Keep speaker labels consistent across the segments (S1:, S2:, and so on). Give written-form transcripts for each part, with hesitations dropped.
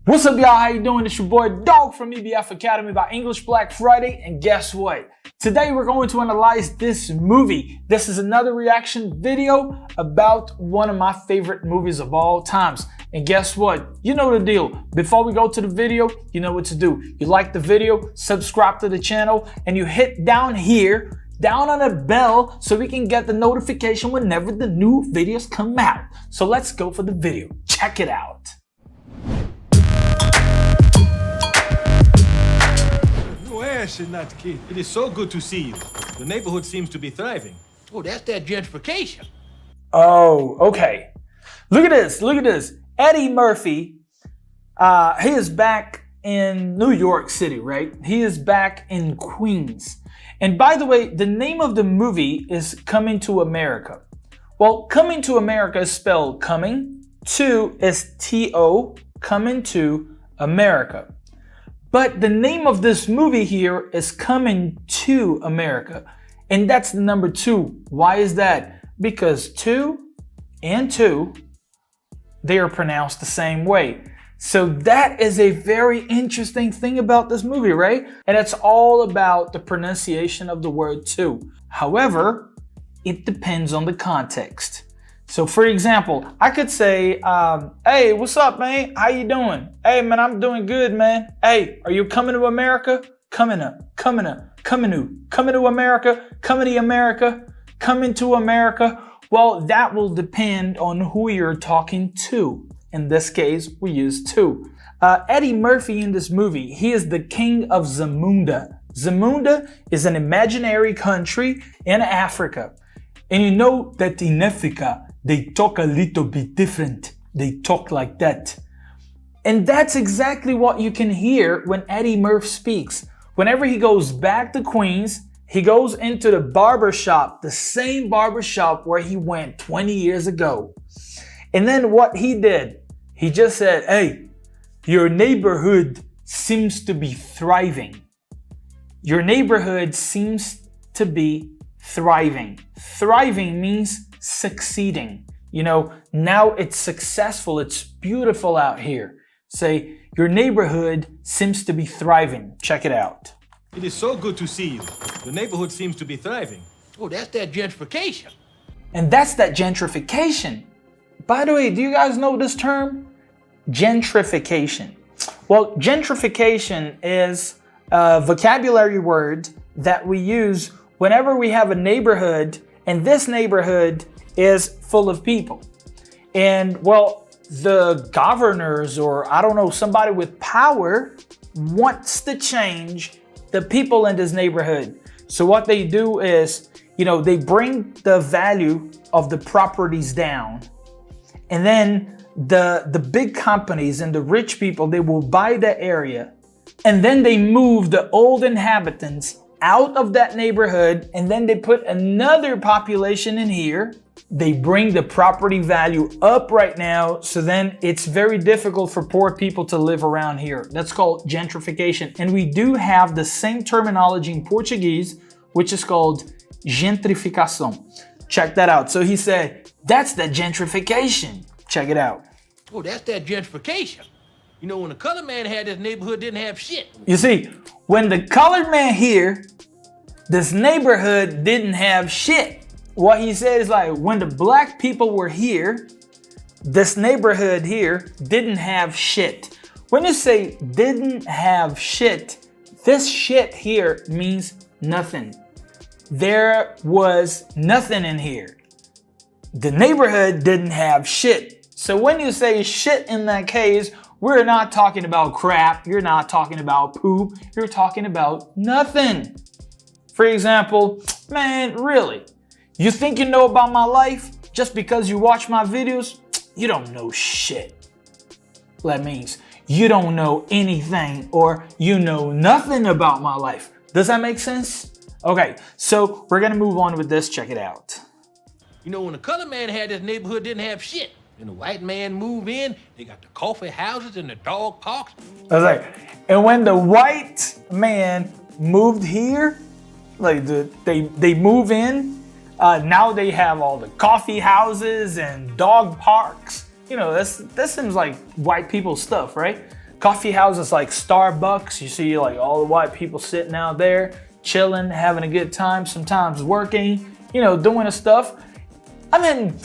S1: What's up, y'all? How you doing? It's your boy Dog from EBF Academy by English Black Friday. And guess what? Today we're going to analyze this movie. This is another reaction video about one of my favorite movies of all times. And guess what? You know the deal. Before we go to the video, you know what to do. You like the video, subscribe to the channel, and you hit down here, down on the bell, so we can get the notification whenever the new videos come out. So let's go for the video. Check it out.
S2: Natallí, it is so good to see you. The neighborhood seems to be thriving.
S3: Oh, that's that gentrification.
S1: Oh, okay. Look at this. Look at this. Eddie Murphy, he is back in New York City, right? He is back in Queens. And by the way, the name of the movie is Coming to America. Well, Coming to America is spelled coming, to is T-O, Coming to America. But the name of this movie here is Coming to America. And that's the number 2. Why is that? Because 2 and 2, they are pronounced the same way. So that is a very interesting thing about this movie, right? And it's all about the pronunciation of the word to. However, it depends on the context. So for example, I could say, hey, what's up, man? How you doing? Hey, man, I'm doing good, man. Hey, are you coming to America? Coming to America, coming to America. Well, that will depend on who you're talking to. In this case, we use to. Eddie Murphy in this movie, he is the king of Zamunda. Zamunda is an imaginary country in Africa. And you know that in Africa, they talk a little bit different. They talk like that. And that's exactly what you can hear when Eddie Murphy speaks. Whenever he goes back to Queens, he goes into the barber shop, the same barber shop where he went 20 years ago. And then what he did, he just said, hey, your neighborhood seems to be thriving. Your neighborhood seems to be thriving. Thriving means succeeding. You know, now it's successful. It's beautiful out here. Say, your neighborhood seems to be thriving. Check it out.
S2: It is so good to see you. The neighborhood seems to be thriving.
S3: Oh, that's that gentrification.
S1: And that's that gentrification. By the way, do you guys know this term? Gentrification. Well, gentrification is a vocabulary word that we use whenever we have a neighborhood and this neighborhood is full of people. And well, the governors or I don't know, somebody with power wants to change the people in this neighborhood. So what they do is, you know, they bring the value of the properties down. And then the big companies and the rich people, they will buy the area. And then they move the old inhabitants out of that neighborhood, and then they put another population in here. They bring the property value up right now, so then it's very difficult for poor people to live around here. That's called gentrification. And we do have the same terminology in Portuguese, which is called gentrificação. Check that out. So he said, that's the gentrification. Check it out.
S3: Oh, that's that gentrification. You know, when the colored man had this neighborhood didn't have shit.
S1: You see, when the colored man here, this neighborhood didn't have shit. What he said is like, when the black people were here, this neighborhood here didn't have shit. When you say didn't have shit, this shit here means nothing. There was nothing in here. The neighborhood didn't have shit. So when you say shit in that case, we're not talking about crap. You're not talking about poop. You're talking about nothing. For example, man, really? You think you know about my life just because you watch my videos? You don't know shit. That means you don't know anything or you know nothing about my life. Does that make sense? Okay, so we're gonna move on with this. Check it out.
S3: You know, when the colored man had this neighborhood didn't have shit. And the white man moved in, they got the coffee houses and the dog parks.
S1: I was like, and when the white man moved here, like they move in, now they have all the coffee houses and dog parks. You know, this seems like white people stuff, right? coffee houses like Starbucks. You see like all the white people sitting out there, chilling, having a good time, sometimes working, you know, doing the stuff. I mean,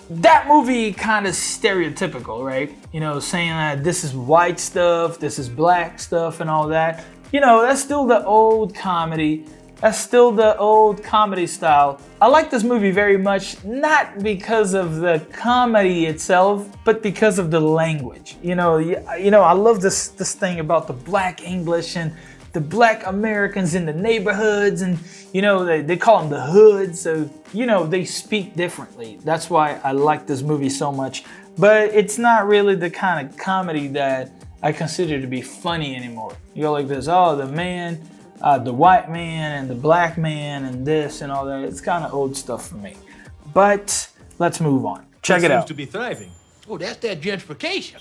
S1: that movie kind of stereotypical, right? You know, saying that this is white stuff, this is black stuff and all that. You know, that's still the old comedy. That's still the old comedy style. I like this movie very much, not because of the comedy itself, but because of the language. You know, I love this thing about the black English and the black Americans in the neighborhoods, and you know, they call them the hood, so you know, they speak differently. That's why I like this movie so much. But it's not really the kind of comedy that I consider to be funny anymore. You go like this, oh, the man, the white man and the black man and this and all that. It's kind of old stuff for me. But let's move on. Check it out.
S2: Seems to be thriving.
S3: Oh, that's that gentrification.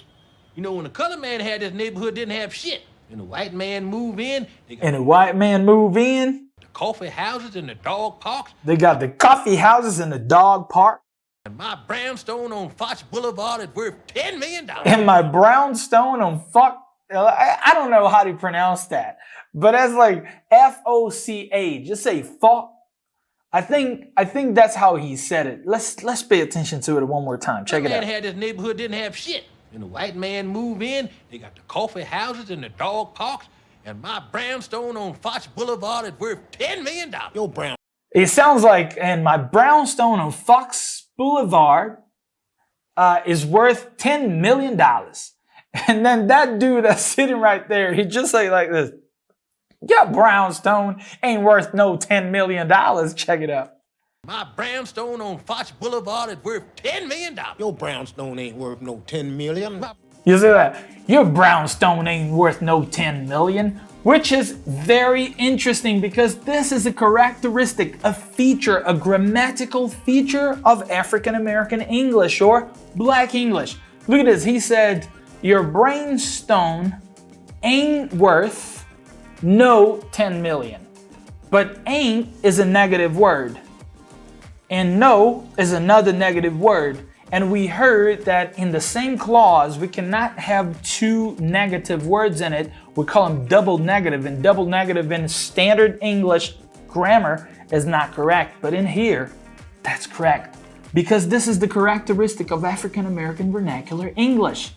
S3: You know, when the color man had this neighborhood didn't have shit. And the white man move in.
S1: And the white man move in.
S3: The coffee houses and the dog parks.
S1: They got the coffee houses and the dog park.
S3: And my brownstone on Fox Boulevard is worth $10 million.
S1: And my brownstone on I don't know how to pronounce that, but that's like F-O-C-A. Just say fuck. I think that's how he said it. Let's pay attention to it one more time. Check it out.
S3: The man had this neighborhood didn't have shit. And the white man move in. They got the coffee houses and the dog parks. And my brownstone on Fox Boulevard is worth $10 million. Yo, brown.
S1: It sounds like, and my brownstone on Fox Boulevard is worth $10 million. And then that dude that's sitting right there, he just say like this, your brownstone ain't worth no $10 million. Check it out.
S3: My brownstone on Fox Boulevard is worth $10 million. Your brownstone ain't worth no $10 million.
S1: You see that? Your brownstone ain't worth no $10 million. Which is very interesting because this is a characteristic, a feature, a grammatical feature of African American English or Black English. Look at this. He said, your brownstone ain't worth no 10 million. But ain't is a negative word. And no is another negative word. And we heard that in the same clause, we cannot have two negative words in it. We call them double negative. And double negative in standard English grammar is not correct. But in here, that's correct. Because this is the characteristic of African American vernacular English.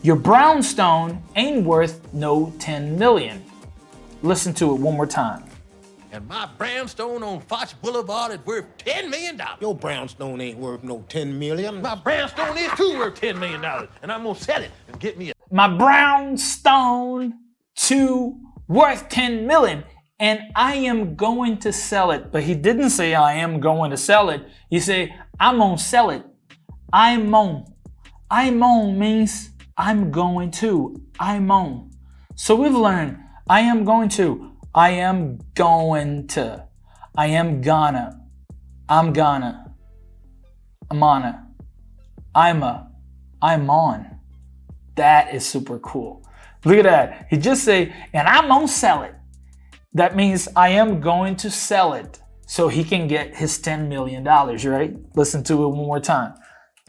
S1: Your brownstone ain't worth no 10 million. Listen to it one more time.
S3: And my brownstone on Fox Boulevard is worth $10 million. Your brownstone ain't worth no $10 million. My brownstone is too worth $10 million. And I'm gonna sell it and get me a...
S1: My brownstone too worth 10 million. And I am going to sell it. But he didn't say I am going to sell it. He said, I'm gonna sell it. I'm on. I'm on means I'm going to. I'm on. So we've learned I am going to. I am going to. I am gonna. I'm gonna. I'm on a. I'm a. I'm on. That is super cool. Look at that. He just say, and I'm gonna sell it. That means I am going to sell it so he can get his $10 million, right? Listen to it one more time.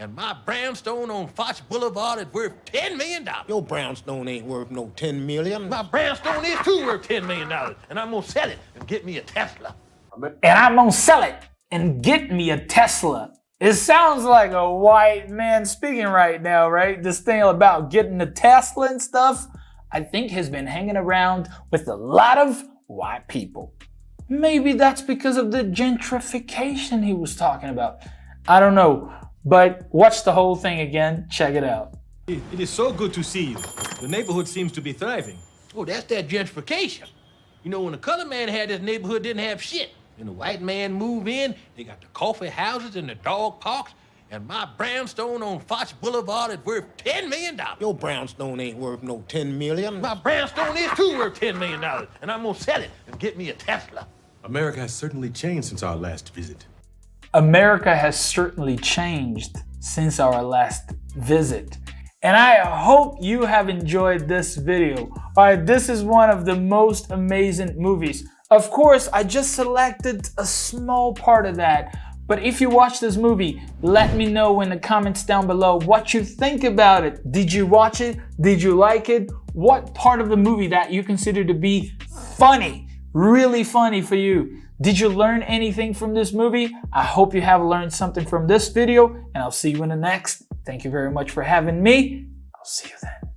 S3: And my brownstone on Fox Boulevard is worth $10 million. Your brownstone ain't worth no $10 million. My brownstone is too worth $10 million. And I'm gonna sell it and get me a Tesla.
S1: And I'm gonna sell it and get me a Tesla. It sounds like a white man speaking right now, right? This thing about getting a Tesla and stuff, I think has been hanging around with a lot of white people. Maybe that's because of the gentrification he was talking about. I don't know. But watch the whole thing again. Check it out.
S2: It is so good to see you. The neighborhood seems to be thriving.
S3: Oh, that's that gentrification. You know, when the color man had this neighborhood didn't have shit. And the white man move in. They got the coffee houses and the dog parks. And my brownstone on Fox Boulevard is worth $10 million. Your brownstone ain't worth no $10 million. My brownstone is too worth $10 million. And I'm gonna sell it and get me a Tesla.
S2: America has certainly changed since our last visit.
S1: America has certainly changed since our last visit. And I hope you have enjoyed this video. All right, this is one of the most amazing movies. Of course, I just selected a small part of that, But if you watch this movie, let me know in the comments down below what you think about it. Did you watch it? Did you like it? What part of the movie that you consider to be funny, really funny for you? Did you learn anything from this movie? I hope you have learned something from this video, and I'll see you in the next. Thank you very much for having me. I'll see you then.